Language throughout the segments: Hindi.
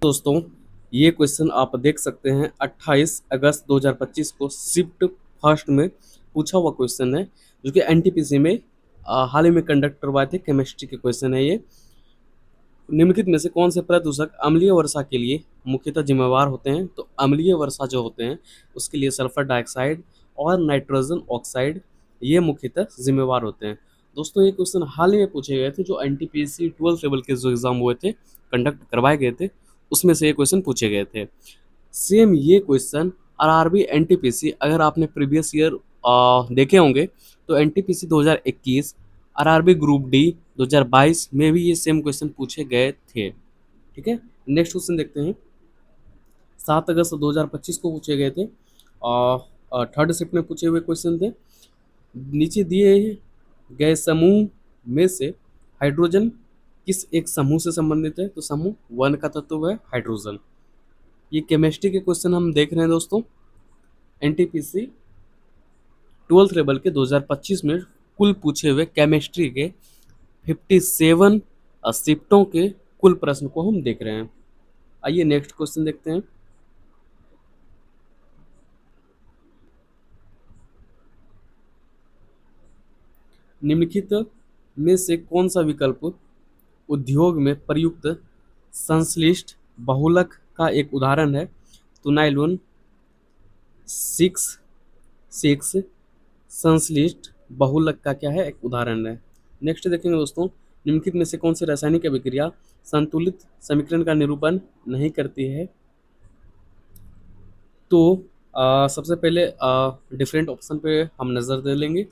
दोस्तों, ये क्वेश्चन आप देख सकते हैं 28 अगस्त 2025 को शिफ्ट फर्स्ट में पूछा हुआ क्वेश्चन है, जो कि एनटीपीसी में हाल ही में कंडक्ट करवाए थे। केमिस्ट्री के क्वेश्चन है ये। निम्नलिखित में से कौन से प्रदूषक अम्लीय वर्षा के लिए मुख्यतः जिम्मेवार होते हैं? तो अम्लीय वर्षा जो होते हैं उसके लिए सल्फर डाइऑक्साइड और नाइट्रोजन ऑक्साइड ये मुख्यतः जिम्मेवार होते हैं। दोस्तों, ये क्वेश्चन हाल ही में पूछे गए थे, जो एनटीपीसी 12th लेवल के जो एग्जाम हुए थे, कंडक्ट करवाए गए थे, उसमें से ये क्वेश्चन पूछे गए थे। सेम ये क्वेश्चन आरआरबी एनटीपीसी, अगर आपने प्रीवियस ईयर देखे होंगे तो एनटीपीसी 2021, आरआरबी ग्रुप डी 2022 में भी ये सेम क्वेश्चन पूछे गए थे। ठीक है, नेक्स्ट क्वेश्चन देखते हैं। 7 अगस्त 2025 को पूछे गए थे, थर्ड शिफ्ट में पूछे हुए क्वेश्चन थे। नीचे दिए गए समूह में से हाइड्रोजन किस एक समूह से संबंधित है? तो समूह 1 का तत्व है हाइड्रोजन। ये केमिस्ट्री के क्वेश्चन हम देख रहे हैं दोस्तों। एनटीपीसी 12th लेवल के 2025 में कुल पूछे हुए केमिस्ट्री के 57 शिफ्टों के कुल प्रश्न को हम देख रहे हैं। आइए नेक्स्ट क्वेश्चन देखते हैं। निम्नलिखित में से कौन सा विकल्प उद्योग में प्रयुक्त संश्लिष्ट बहुलक का एक उदाहरण है? तो नाइलॉन 6 संश्लिष्ट बहुलक का क्या है? एक उदाहरण है। नेक्स्ट देखेंगे दोस्तों, निम्नलिखित में से कौन सी रासायनिक अभिक्रिया संतुलित समीकरण का निरूपण नहीं करती है? तो सबसे पहले डिफरेंट ऑप्शन पे हम नज़र दे लेंगे।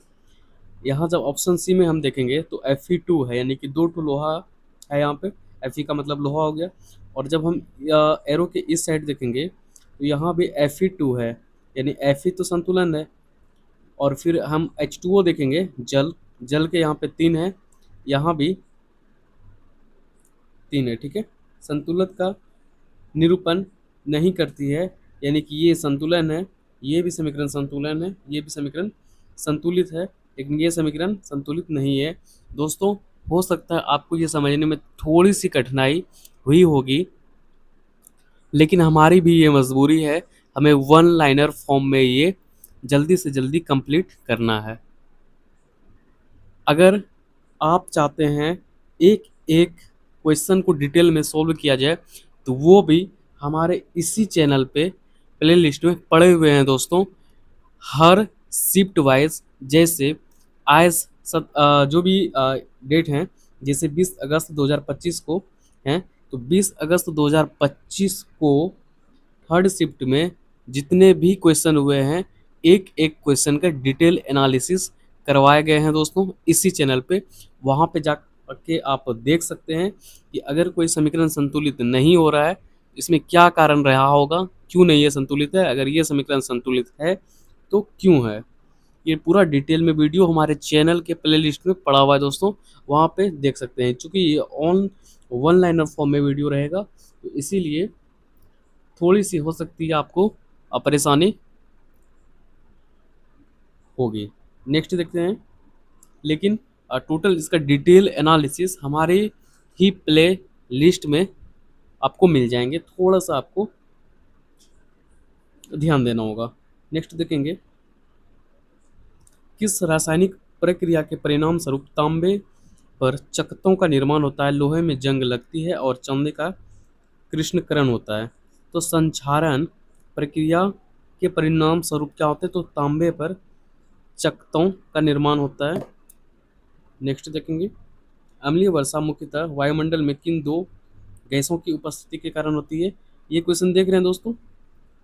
यहाँ जब ऑप्शन सी में हम देखेंगे तो Fe2 है, यानी कि 2 लोहा है यहाँ पे। Fe का मतलब लोहा हो गया। और जब हम एरो के इस साइड देखेंगे तो यहाँ भी Fe2 है, यानी Fe तो संतुलन है। और फिर हम H2O देखेंगे, जल के यहाँ पे 3 है, यहाँ भी 3 है। ठीक है, संतुलन का निरूपण नहीं करती है, यानी कि ये संतुलन है, ये भी समीकरण संतुलन है, ये भी समीकरण संतुलित है, लेकिन ये समीकरण संतुलित नहीं है। दोस्तों, हो सकता है आपको ये समझने में थोड़ी सी कठिनाई हुई होगी, लेकिन हमारी भी ये मजबूरी है, हमें वन लाइनर फॉर्म में ये जल्दी से जल्दी कंप्लीट करना है। अगर आप चाहते हैं एक एक क्वेश्चन को डिटेल में सॉल्व किया जाए, तो वो भी हमारे इसी चैनल पे प्ले लिस्ट में पड़े हुए हैं दोस्तों। हर शिफ्ट वाइज, जैसे आज जो भी डेट हैं, जैसे 20 अगस्त 2025 को हैं, तो 20 अगस्त 2025 को थर्ड शिफ्ट में जितने भी क्वेश्चन हुए हैं, एक एक क्वेश्चन का डिटेल एनालिसिस करवाए गए हैं दोस्तों इसी चैनल पे। वहाँ पे जा के आप देख सकते हैं कि अगर कोई समीकरण संतुलित नहीं हो रहा है, इसमें क्या कारण रहा होगा, क्यों नहीं ये संतुलित है, अगर ये समीकरण संतुलित है तो क्यों है। ये पूरा डिटेल में वीडियो हमारे चैनल के प्ले लिस्ट में पड़ा हुआ है दोस्तों, वहाँ पे देख सकते हैं। चूँकि ये ऑन वन लाइनर फॉर्म में वीडियो रहेगा, तो इसीलिए थोड़ी सी हो सकती है आपको परेशानी होगी। नेक्स्ट देखते हैं, लेकिन टोटल इसका डिटेल एनालिसिस हमारे ही प्ले लिस्ट में आपको मिल जाएंगे, थोड़ा सा आपको ध्यान देना होगा। नेक्स्ट देखेंगे, किस रासायनिक प्रक्रिया के परिणाम स्वरूप तांबे पर चकत्तों का निर्माण होता है, लोहे में जंग लगती है और चांदी का कृष्णकरण होता है? तो संक्षारण प्रक्रिया के परिणाम स्वरूप क्या होते हैं? तो तांबे पर चकत्तों का निर्माण होता है। नेक्स्ट देखेंगे, अम्लीय वर्षा मुख्यतः वायुमंडल में किन दो गैसों की उपस्थिति के कारण होती है? ये क्वेश्चन देख रहे हैं दोस्तों,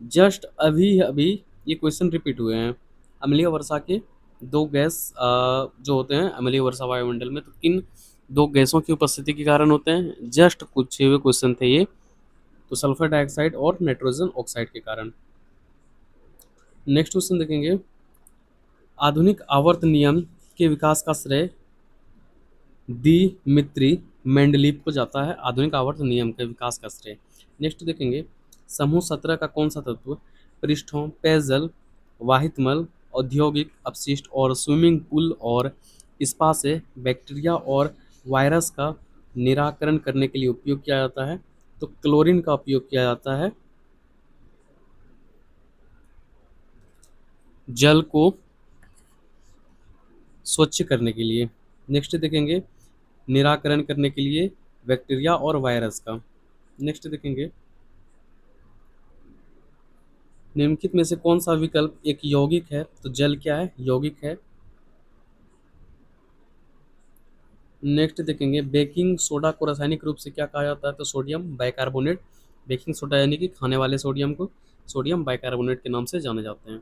जस्ट अभी अभी ये क्वेश्चन रिपीट हुए हैं। अम्लीय वर्षा के दो गैस जो होते हैं अम्लीय वर्षा वायुमंडल में, तो किन दो गैसों की उपस्थिति के कारण होते हैं? जस्ट कुछ हुए क्वेश्चन थे ये, तो सल्फर डाइऑक्साइड और नाइट्रोजन ऑक्साइड के कारण। नेक्स्ट क्वेश्चन देखेंगे, आधुनिक आवर्त नियम के विकास का श्रेय दिमित्री मेंडलीव को जाता है। आधुनिक आवर्त नियम के विकास का श्रेय। नेक्स्ट देखेंगे, समूह 17 का कौन सा तत्व पृष्ठों, पेयजल, वाहितमल, औद्योगिक अपशिष्ट और स्विमिंग पूल और स्पा से बैक्टीरिया और वायरस का निराकरण करने के लिए उपयोग किया जाता है? तो क्लोरीन का उपयोग किया जाता है जल को स्वच्छ करने के लिए। नेक्स्ट देखेंगे निराकरण करने के लिए बैक्टीरिया और वायरस का। नेक्स्ट देखेंगे निम्नलिखित में से कौन सा विकल्प एक यौगिक है? तो जल क्या है? यौगिक है। नेक्स्ट देखेंगे बेकिंग सोडा को रासायनिक रूप से क्या कहा जाता है? तो सोडियम बाइकार्बोनेट। बेकिंग सोडा यानी कि खाने वाले सोडियम को सोडियम बाइकार्बोनेट के नाम से जाने जाते हैं।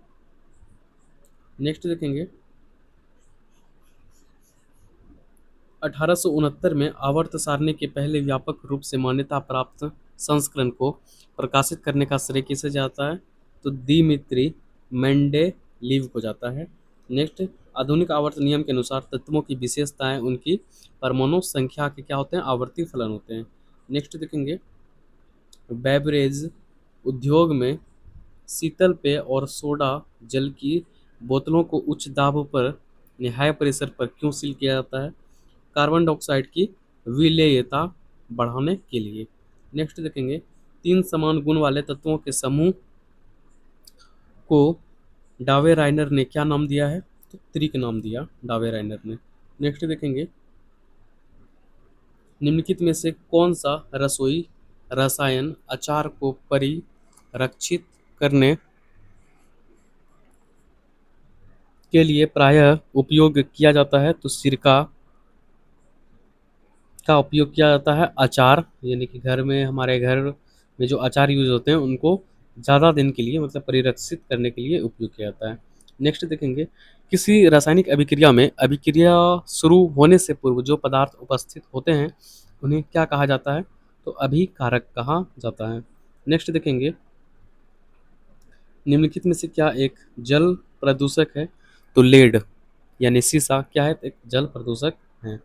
नेक्स्ट देखेंगे 1869 में आवर्त सारणी के पहले व्यापक रूप से मान्यता प्राप्त संस्करण को प्रकाशित करने का श्रेय किसे जाता है? तो दिमित्री मेंडेलीव को जाता है। नेक्स्ट आधुनिक आवर्त नियम के अनुसार तत्वों की विशेषताएं उनकी परमाणु संख्या के क्या होते हैं? आवर्ती फलन होते हैं। नेक्स्ट देखेंगे बेवरेज उद्योग में शीतल पेय और सोडा जल की बोतलों को उच्च दाब पर हाई प्रेशर पर क्यों सील किया जाता है? कार्बन डाइऑक्साइड की विलेयता बढ़ाने के लिए। नेक्स्ट देखेंगे तीन समान गुण वाले तत्वों के समूह को डावे राइनर ने क्या नाम दिया है? तो त्रिक नाम दिया डावे राइनर ने। नेक्स्ट देखेंगे निम्नलिखित में से कौन सा रसोई रसायन अचार को परिरक्षित करने के लिए प्रायः उपयोग किया जाता है? तो सिरका का उपयोग किया जाता है अचार यानी कि घर में हमारे घर में जो अचार यूज होते हैं उनको ज़्यादा दिन के लिए मतलब परिरक्षित करने के लिए उपयोग किया जाता है। नेक्स्ट देखेंगे किसी रासायनिक अभिक्रिया में अभिक्रिया शुरू होने से पूर्व जो पदार्थ उपस्थित होते हैं उन्हें क्या कहा जाता है? तो अभिकारक कहा जाता है। नेक्स्ट देखेंगे निम्नलिखित में से क्या एक जल प्रदूषक है? तो लेड यानी सीसा क्या है? एक जल प्रदूषक है।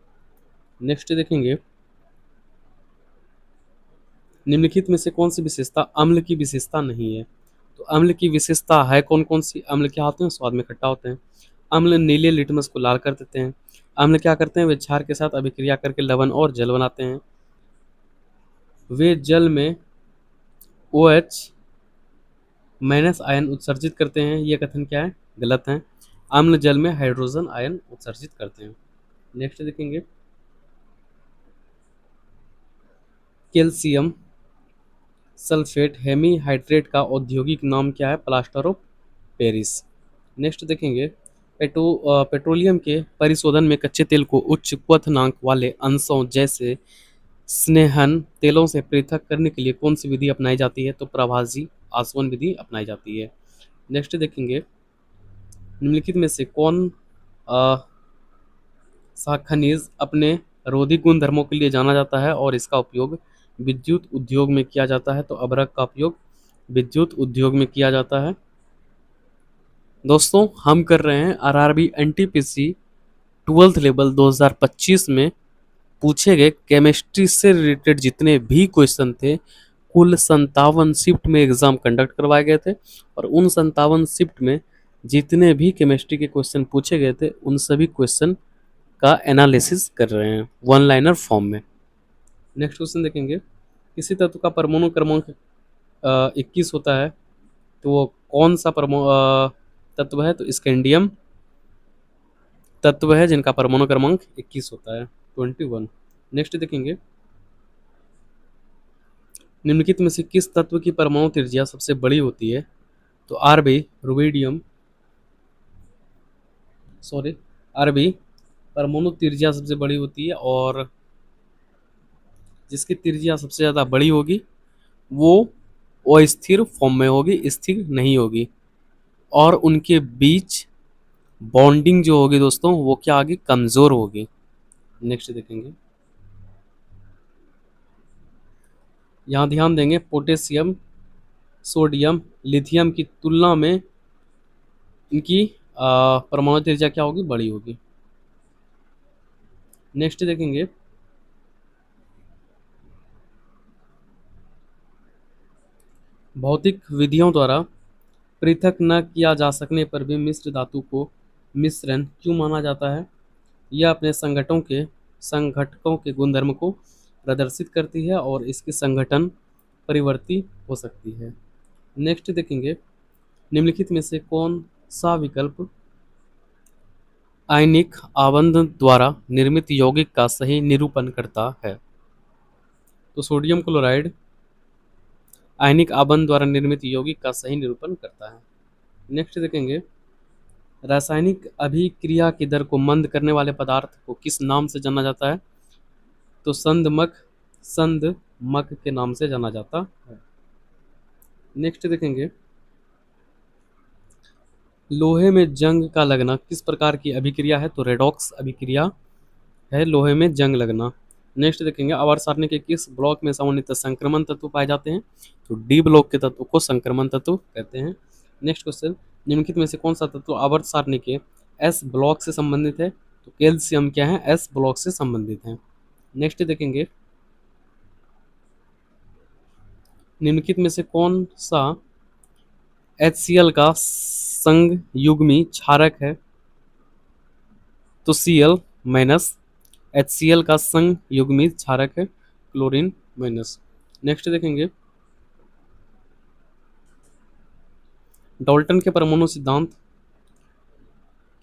नेक्स्ट देखेंगे निम्नलिखित में से कौन सी विशेषता अम्ल की विशेषता नहीं है? तो अम्ल की विशेषता है कौन कौन सी? अम्ल क्या होते हैं? स्वाद में खट्टा होते हैं। अम्ल नीले लिटमस को लाल कर देते हैं। अम्ल क्या करते हैं? वे क्षार के साथ अभिक्रिया करके लवण और जल बनाते हैं। वे जल में OH माइनस आयन उत्सर्जित करते हैं। ये कथन क्या है? गलत है। अम्ल जल में हाइड्रोजन आयन उत्सर्जित करते हैं। नेक्स्ट देखेंगे कैल्शियम सल्फेट हेमीहाइड्रेट का औद्योगिक नाम क्या है? Plaster of Paris. नेक्स्ट देखेंगे पेट्रोलियम के परिशोधन में कच्चे तेल को उच्च क्वथनांक वाले अंशों जैसे स्नेहन तेलों से पृथक करने के लिए कौन सी विधि अपनाई जाती है? तो प्रभाजी आसवन विधि अपनाई जाती है। नेक्स्ट देखेंगे निम्नलिखित में से कौन सा खनिज अपने रोधी गुण धर्मों के लिए जाना जाता है और इसका उपयोग विद्युत उद्योग में किया जाता है? तो अभ्रक का उपयोग विद्युत उद्योग में किया जाता है। दोस्तों हम कर रहे हैं RRB NTPC 12th लेवल 2025 में पूछे गए केमिस्ट्री से रिलेटेड जितने भी क्वेश्चन थे कुल 57 शिफ्ट में एग्जाम कंडक्ट करवाए गए थे और उन 57 शिफ्ट में जितने भी केमिस्ट्री के क्वेश्चन पूछे गए थे उन सभी क्वेश्चन का एनालिसिस कर रहे हैं वन लाइनर फॉर्म में। नेक्स्ट क्वेश्चन देखेंगे किसी तत्व का परमाणु क्रमांक 21 होता है तो वो कौन सा तत्व है? तो स्कैंडियम तत्व है जिनका परमाणु क्रमांक 21 होता है 21। नेक्स्ट देखेंगे निम्नलिखित में से किस तत्व की परमाणु त्रिज्या सबसे बड़ी होती है? तो आरबी परमाणु त्रिज्या सबसे बड़ी होती है और जिसकी त्रिज्या सबसे ज़्यादा बड़ी होगी वो अस्थिर फॉर्म में होगी, स्थिर नहीं होगी और उनके बीच बॉन्डिंग जो होगी दोस्तों वो क्या होगी? कमज़ोर होगी। नेक्स्ट देखेंगे यहाँ ध्यान देंगे पोटेशियम सोडियम लिथियम की तुलना में इनकी परमाणु त्रिज्या क्या होगी? बड़ी होगी। नेक्स्ट देखेंगे भौतिक विधियों द्वारा पृथक न किया जा सकने पर भी मिश्र धातु को मिश्रण क्यों माना जाता है? यह अपने संगठकों के गुणधर्म को प्रदर्शित करती है और इसके संगठन परिवर्ती हो सकती है। नेक्स्ट देखेंगे, निम्नलिखित में से कौन सा विकल्प आयनिक आबंध द्वारा निर्मित यौगिक का सही निरूपण करता है? तो सोडियम क्लोराइड आयनिक आबंध द्वारा निर्मित यौगिक का सही निरूपण करता है। नेक्स्ट देखेंगे, रासायनिक अभिक्रिया की दर को मंद करने वाले पदार्थ को किस नाम से जाना जाता है? तो संदमक के नाम से जाना जाता है। नेक्स्ट देखेंगे, लोहे में जंग का लगना किस प्रकार की अभिक्रिया है? तो रेडॉक्स अभिक्रिया है लोहे में जंग लगना। नेक्स्ट देखेंगे, आवर्त सारणी के किस ब्लॉक में सामान्यतः संक्रमण तत्व पाए जाते हैं? तो डी ब्लॉक के तत्व को संक्रमण तत्व कहते हैं। नेक्स्ट क्वेश्चन, निम्नलिखित में से कौन सा तत्व आवर्त सारणी के एस ब्लॉक से संबंधित है? तो कैल्शियम क्या है? एस ब्लॉक से संबंधित है। नेक्स्ट देखेंगे, निम्नलिखित में से कौन सा HCl का संयुग्मी क्षारक है? तो Cl माइनस HCl का संयुग्मी क्षारक है क्लोरीन माइनस। नेक्स्ट देखेंगे, डाल्टन के परमाणु सिद्धांत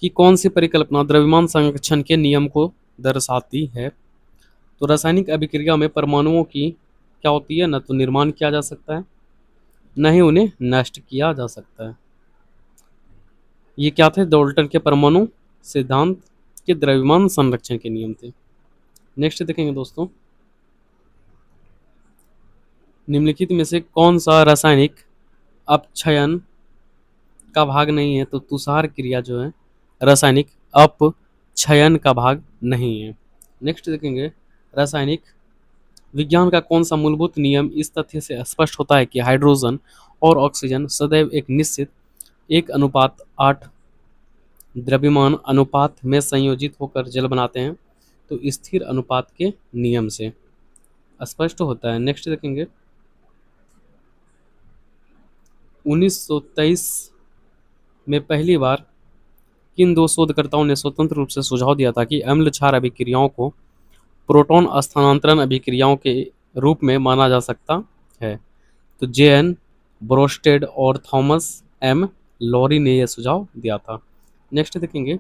की कौन सी परिकल्पना द्रव्यमान संरक्षण के नियम को दर्शाती है? तो रासायनिक अभिक्रिया में परमाणुओं की क्या होती है? न तो निर्माण किया जा सकता है, न ही उन्हें नष्ट किया जा सकता है। ये क्या थे? डाल्टन के परमाणु सिद्धांत के द्रव्यमान संरक्षण के नियम थे। नेक्स्ट देखेंगे दोस्तों, निम्नलिखित में से कौन सा रासायनिक अपक्षयन का भाग नहीं है? तो तुषार क्रिया जो है रासायनिक अपक्षयन का भाग नहीं है। नेक्स्ट देखेंगे, रासायनिक विज्ञान का कौन सा मूलभूत नियम इस तथ्य से स्पष्ट होता है कि हाइड्रोजन और ऑक्सीजन सदैव एक निश्चित 1:8 द्रव्यमान अनुपात में संयोजित होकर जल बनाते हैं? तो स्थिर अनुपात के नियम से स्पष्ट होता है। नेक्स्ट देखेंगे, 1923 में पहली बार किन दो शोधकर्ताओं ने स्वतंत्र रूप से सुझाव दिया था कि अम्ल क्षार अभिक्रियाओं को प्रोटॉन स्थानांतरण अभिक्रियाओं के रूप में माना जा सकता है? तो J.N. ब्रोस्टेड और थॉमस M. लॉरी ने यह सुझाव दिया था। नेक्स्ट देखेंगे,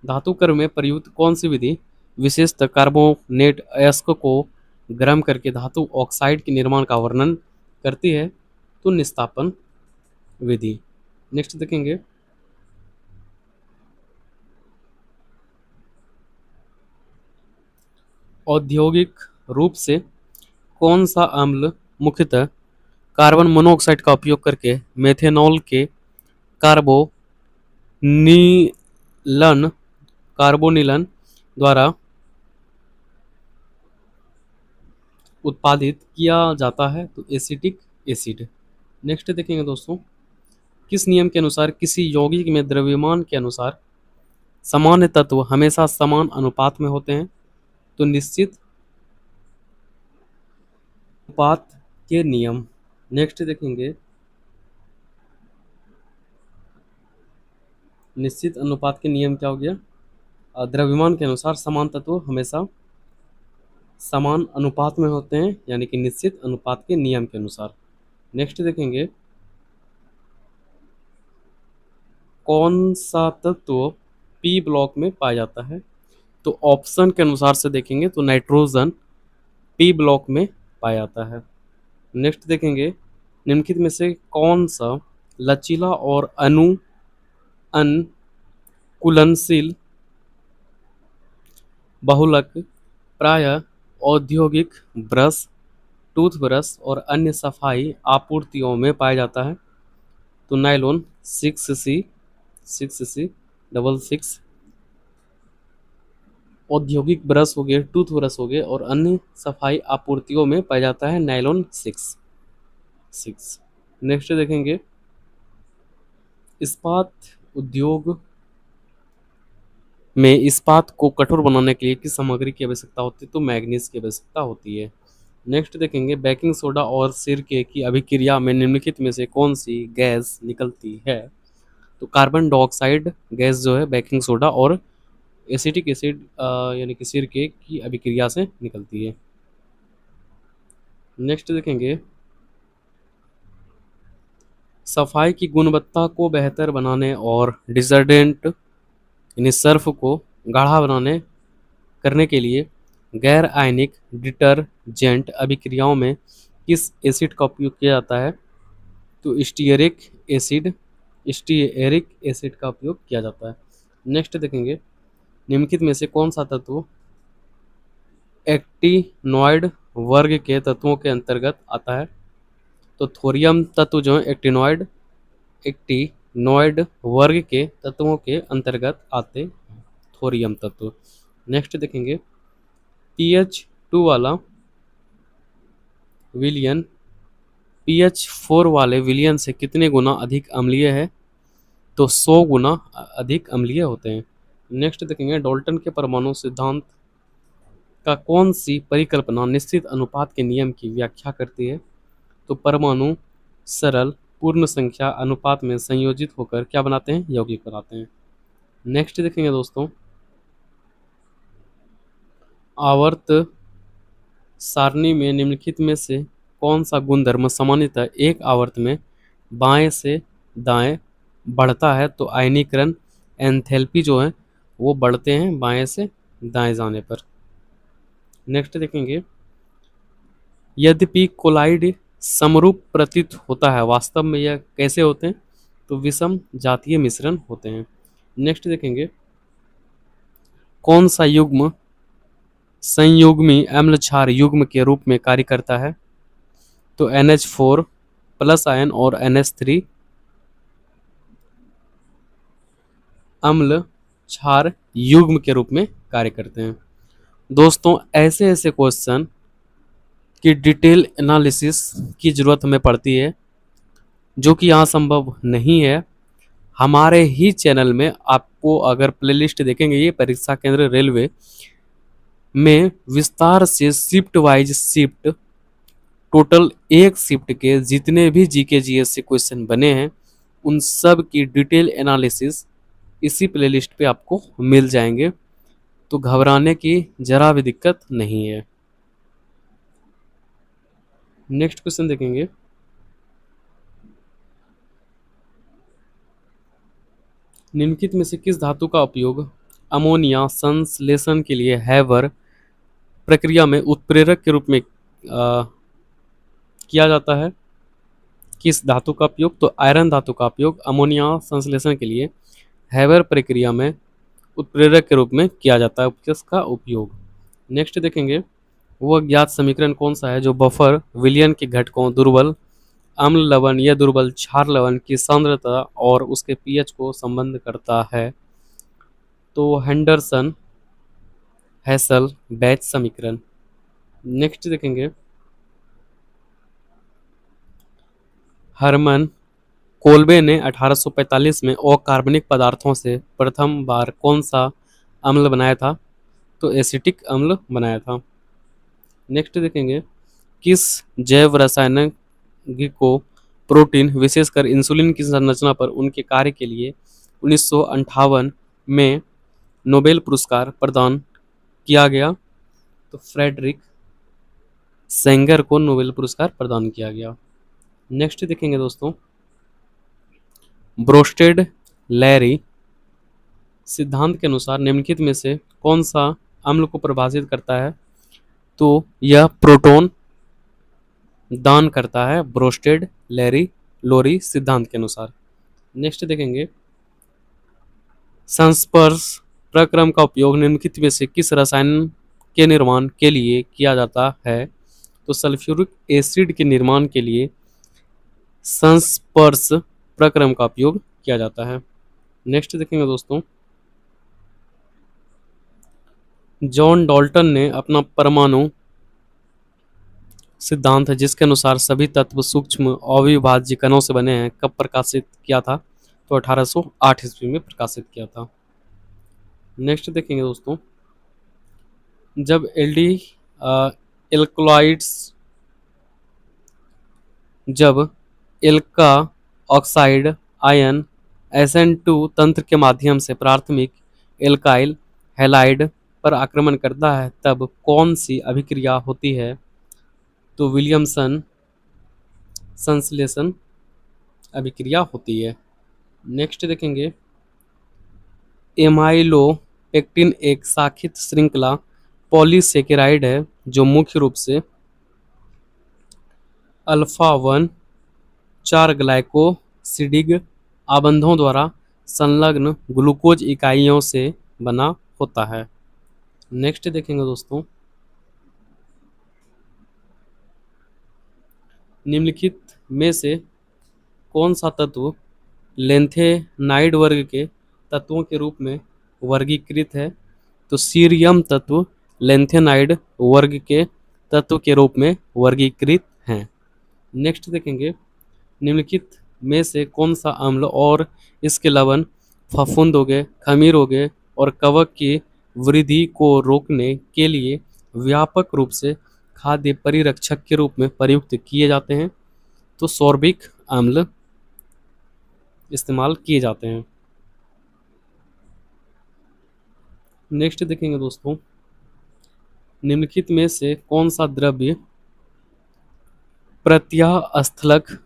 धातु कर्म में प्रयुक्त कौन सी विधि विशेषतः कार्बोनेट अयस्क को गर्म करके धातु ऑक्साइड के निर्माण का वर्णन करती है? तो निस्तापन विधि। नेक्स्ट देखेंगे, औद्योगिक रूप से कौन सा अम्ल मुख्यतः कार्बन मोनोऑक्साइड का उपयोग करके मेथेनॉल के कार्बोनिलन द्वारा उत्पादित किया जाता है? तो एसिटिक एसिड। नेक्स्ट देखेंगे दोस्तों, किस नियम के अनुसार किसी यौगिक में द्रव्यमान के अनुसार सामान्य तत्व हमेशा समान अनुपात में होते हैं? तो निश्चित अनुपात के नियम। नेक्स्ट देखेंगे, निश्चित अनुपात के नियम क्या हो गया? द्रव्यमान के अनुसार समान तत्व हमेशा समान अनुपात में होते हैं, यानी कि निश्चित अनुपात के नियम के अनुसार। नेक्स्ट देखेंगे, कौन सा तत्व पी ब्लॉक में पाया जाता है? तो ऑप्शन के अनुसार से देखेंगे तो नाइट्रोजन पी ब्लॉक में पाया जाता है। नेक्स्ट देखेंगे, निम्नलिखित में से कौन सा लचीला और अनुकूलनशील बहुलक प्रायः औद्योगिक ब्रश, टूथब्रश और अन्य सफाई आपूर्तियों में पाया जाता है? तो नायलॉन 6C औद्योगिक ब्रश हो गए, टूथब्रश हो गए और अन्य सफाई आपूर्तियों में पाया जाता है नायलॉन 6। नेक्स्ट देखेंगे, इस्पात उद्योग में इस्पात को कठोर बनाने के लिए किस सामग्री की आवश्यकता होती है? तो मैग्नीज की आवश्यकता होती है। नेक्स्ट देखेंगे, बेकिंग सोडा और सिरके की अभिक्रिया में निम्नलिखित में से कौन सी गैस निकलती है? तो कार्बन डाइऑक्साइड गैस जो है बेकिंग सोडा और एसिटिक एसिड यानी कि सिरके की अभिक्रिया से निकलती है। नेक्स्ट देखेंगे, सफाई की गुणवत्ता को बेहतर बनाने और डिटर्जेंट यानी सर्फ को गाढ़ा बनाने करने के लिए गैर आयनिक डिटर्जेंट अभिक्रियाओं में किस एसिड का उपयोग किया जाता है? तो एसिड स्टीयरिक एसिड का उपयोग किया जाता है। नेक्स्ट देखेंगे, निम्नलिखित में से कौन सा तत्व एक्टिनॉइड वर्ग के तत्वों के अंतर्गत आता है? तो थोरियम तत्व जो है एक्टिनॉइड वर्ग के तत्वों के अंतर्गत आते हैं, थोरियम तत्व। नेक्स्ट देखेंगे, pH 2 वाला विलियन pH 4 वाले विलियन से कितने गुना अधिक अम्लीय है? तो 100 गुना अधिक अम्लीय होते हैं। नेक्स्ट देखेंगे, डाल्टन के परमाणु सिद्धांत का कौन सी परिकल्पना निश्चित अनुपात के नियम की व्याख्या करती है? तो परमाणु सरल पूर्ण संख्या अनुपात में संयोजित होकर क्या बनाते हैं? यौगिक बनाते हैं। नेक्स्ट देखेंगे दोस्तों, आवर्त सारणी में निम्नलिखित में से कौन सा गुणधर्म सामान्यतः एक आवर्त में बाएं से दाएं बढ़ता है? तो आयनीकरण एंथैल्पी जो है वो बढ़ते हैं बाएं से दाएं जाने पर। नेक्स्ट देखेंगे, यद्यपि कोलाइड समरूप प्रतीत होता है, वास्तव में यह कैसे होते हैं? तो विषम जातीय मिश्रण होते हैं। नेक्स्ट देखेंगे, कौन सा युग्म संयुग्मी अम्ल क्षार युग्म के रूप में कार्य करता है? तो NH4 प्लस आयन और NH3 अम्ल क्षार युग्म के रूप में कार्य करते हैं। दोस्तों, ऐसे ऐसे क्वेश्चन की डिटेल एनालिसिस की जरूरत हमें पड़ती है जो कि यहाँ संभव नहीं है। हमारे ही चैनल में आपको अगर प्लेलिस्ट देखेंगे, ये परीक्षा केंद्र रेलवे में विस्तार से शिफ्ट वाइज शिफ्ट टोटल एक शिफ्ट के जितने भी जीके जीएस से क्वेश्चन बने हैं उन सब की डिटेल एनालिसिस इसी प्लेलिस्ट पे आपको मिल जाएंगे, तो घबराने की जरा भी दिक्कत नहीं है। नेक्स्ट क्वेश्चन देखेंगे, निम्नलिखित में से किस धातु का उपयोग अमोनिया संश्लेषण के लिए हैबर प्रक्रिया में उत्प्रेरक के रूप में किया जाता है? किस धातु का उपयोग? तो आयरन धातु का उपयोग अमोनिया संश्लेषण के लिए हैबर प्रक्रिया में उत्प्रेरक के रूप में किया जाता है। किसका उपयोग? नेक्स्ट देखेंगे, वो अज्ञात समीकरण कौन सा है जो बफर विलियन के घटकों दुर्बल अम्ल लवण या दुर्बल क्षार लवण की सांद्रता और उसके पीएच को संबंध करता है? तो हेंडरसन हैसल बैच समीकरण। नेक्स्ट देखेंगे, हरमन कोल्बे ने 1845 में अकार्बनिक पदार्थों से प्रथम बार कौन सा अम्ल बनाया था? तो एसिटिक अम्ल बनाया था। नेक्स्ट देखेंगे, किस जैव रासायनिक को प्रोटीन विशेषकर इंसुलिन की संरचना पर उनके कार्य के लिए 1958 में नोबेल पुरस्कार प्रदान किया गया? तो फ्रेडरिक सेंगर को नोबेल पुरस्कार प्रदान किया गया। नेक्स्ट देखेंगे दोस्तों, ब्रोस्टेड लैरी सिद्धांत के अनुसार निम्नलिखित में से कौन सा अम्ल को परिभाषित करता है? तो यह प्रोटॉन दान करता है ब्रोस्टेड लैरी लोरी सिद्धांत के अनुसार। नेक्स्ट देखेंगे, संस्पर्श प्रक्रम का उपयोग निम्नलिखित में से किस रसायन के निर्माण के लिए किया जाता है? तो सल्फ्यूरिक एसिड के निर्माण के लिए संस्पर्श प्रक्रम का उपयोग किया जाता है। नेक्स्ट देखेंगे दोस्तों, जॉन डाल्टन ने अपना परमाणु सिद्धांत है जिसके अनुसार सभी तत्व सूक्ष्म अविभाज्य कणों से बने हैं कब प्रकाशित किया था? तो 1808 ईस्वी में प्रकाशित किया था। नेक्स्ट देखेंगे दोस्तों, जब जब एल्का ऑक्साइड आयन SN2 तंत्र के माध्यम से प्राथमिक एल्काइल हैलाइड पर आक्रमण करता है तब कौन सी अभिक्रिया होती है? तो विलियमसन संश्लेषण अभिक्रिया होती है। नेक्स्ट देखेंगे, एमाइलोपेक्टिन एक शाखित श्रृंखला पॉलीसेकेराइड है जो मुख्य रूप से अल्फा 1 4 ग्लाइकोसिडिक आबंधों द्वारा संलग्न ग्लूकोज इकाइयों से बना होता है। नेक्स्ट देखेंगे दोस्तों, निम्नलिखित में से कौन सा तत्व लेंथेनाइड वर्ग के तत्वों के रूप में वर्गीकृत है? तो सीरियम तत्व लेंथेनाइड वर्ग के तत्व के रूप में वर्गीकृत हैं। नेक्स्ट देखेंगे, निम्नलिखित में से कौन सा अम्ल और इसके लवण फफूंद हो गए, खमीर हो गए और कवक की वृद्धि को रोकने के लिए व्यापक रूप से खाद्य परिरक्षक के रूप में प्रयुक्त किए जाते हैं? तो सॉर्बिक अम्ल इस्तेमाल किए जाते हैं। नेक्स्ट देखेंगे दोस्तों, निम्नलिखित में से कौन सा द्रव्य प्रत्यास्थलक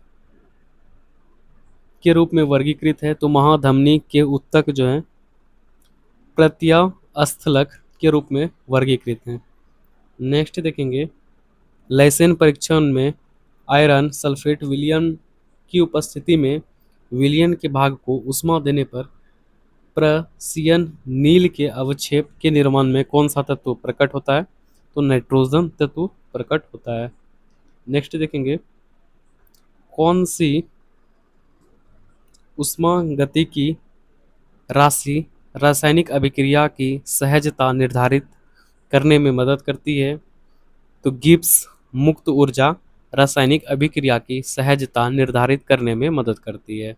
के रूप में वर्गीकृत है? तो महाधमनी के उत्तक जो है प्रत्यास्थलक के रूप में वर्गीकृत हैं। नेक्स्ट देखेंगे, लाइसेन परीक्षण में आयरन सल्फेट विलयन की उपस्थिति में विलयन के भाग को उष्मा देने पर प्रसीयन नील के अवक्षेप के निर्माण में कौन सा तत्व प्रकट होता है? तो नाइट्रोजन तत्व प्रकट होता है। नेक्स्ट देखेंगे, कौन सी उष्मागतिकी राशि रासायनिक अभिक्रिया की सहजता निर्धारित करने में मदद करती है? तो गिब्स मुक्त ऊर्जा रासायनिक अभिक्रिया की सहजता निर्धारित करने में मदद करती है।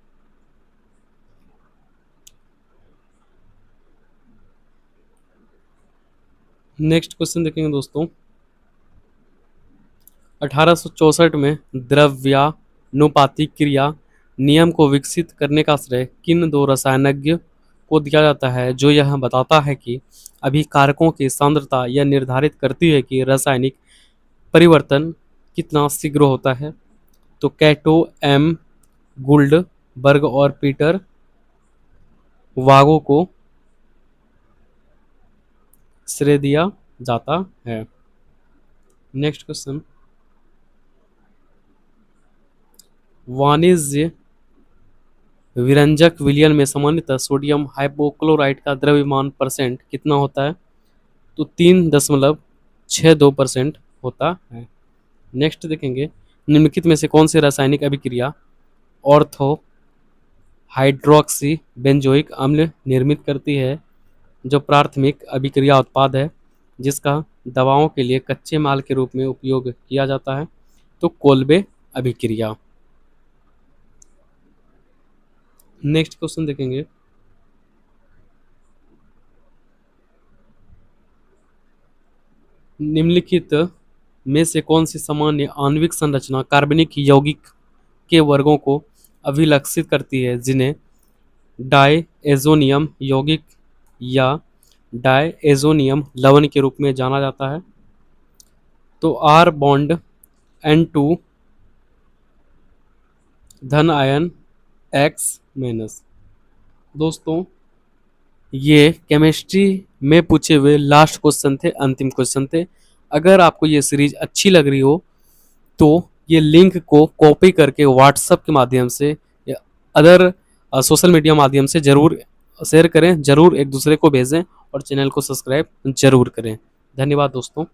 नेक्स्ट क्वेश्चन देखेंगे दोस्तों, 1864 में द्रव्यानुपातिक क्रिया नियम को विकसित करने का श्रेय किन दो रसायनज्ञ को दिया जाता है जो यह बताता है कि अभिकारकों की सांद्रता यह निर्धारित करती है कि रासायनिक परिवर्तन कितना शीघ्र होता है? तो कैटो एम गुल्डबर्ग और पीटर वागो को श्रेय दिया जाता है। नेक्स्ट क्वेश्चन, वाणिज्य विरंजक विलयन में सामान्यतः सोडियम हाइपोक्लोराइट का द्रव्यमान परसेंट कितना होता है? तो 3.62% होता है। नेक्स्ट देखेंगे, निम्नलिखित में से कौन सी रासायनिक अभिक्रिया ऑर्थो हाइड्रोक्सी बेंजोइक अम्ल निर्मित करती है जो प्राथमिक अभिक्रिया उत्पाद है जिसका दवाओं के लिए कच्चे माल के रूप में उपयोग किया जाता है? तो कोल्बे अभिक्रिया। नेक्स्ट क्वेश्चन देखेंगे, निम्नलिखित में से कौन सी सामान्य आणविक संरचना कार्बनिक यौगिक के वर्गों को अभिलक्षित करती है जिन्हें डायएजोनियम यौगिक या डायएजोनियम लवण के रूप में जाना जाता है? तो आर बॉन्ड N2 धन आयन X माइनस। दोस्तों, ये केमिस्ट्री में पूछे हुए लास्ट क्वेश्चन थे, अंतिम क्वेश्चन थे। अगर आपको ये सीरीज अच्छी लग रही हो तो ये लिंक को कॉपी करके व्हाट्सएप के माध्यम से या अदर सोशल मीडिया माध्यम से जरूर शेयर करें, जरूर एक दूसरे को भेजें और चैनल को सब्सक्राइब जरूर करें। धन्यवाद दोस्तों।